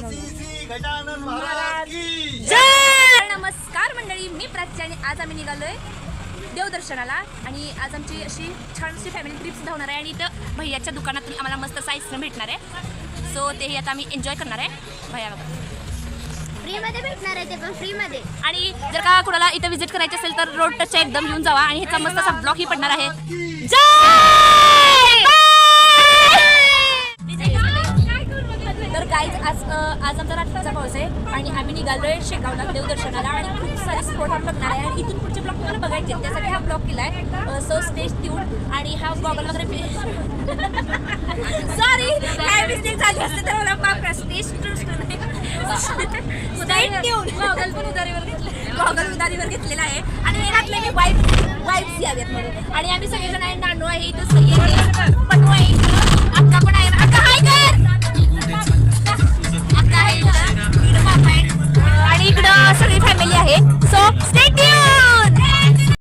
गजानन महाराज की जय. नमस्कार मंडळी, मी प्राची आणि आज आम्ही निघालोय देवदर्शनाला. आणि आज आमची अशी छानशी फॅमिली ट्रिप सुद्धा होणार आहे. आणि इथं भैयाच्या दुकानातून आम्हाला मस्त असा आईस्क्रीम भेटणार आहे. सो तेही आता आम्ही एन्जॉय करणार आहे. भैया बघा फ्रीमध्ये भेटणार आहे, ते पण फ्रीमध्ये. आणि जर का कुणाला इथं विजिट करायचं असेल तर रोड टचच्या एकदम येऊन जावा. आणि ह्याचा मस्त असा ब्लॉग ही पडणार आहे. तर गाईज आज आमचा रात्रीचा पाऊस आहे आणि आम्ही निघालोय शेगावला देवदर्शनाला. आणि खूप सारे स्पॉट बघणार आहे. आणि इथून पुढचे ब्लॉग तुम्हाला बघायचे, त्यासाठी हा ब्लॉग केला आहे. So stage tune. आणि हा गॉगल वगैरे सॉरी काय मिस्टेक झाली असते तर मला माफ करा. स्टेज गॉगल पण उधारीवर घेतलेला आहे. आणि हे घातले मी वाईफ्स यावेत म्हणून. आणि आम्ही सगळेजण आहे. नानू आहे इथं, सई आहे, पटू आहे, अक्का पण आहे. अक्का हाय कर. अक्का आहे इकडं, पापा आहे आणि इकडं सगळी फॅमिली आहे. So stay tune.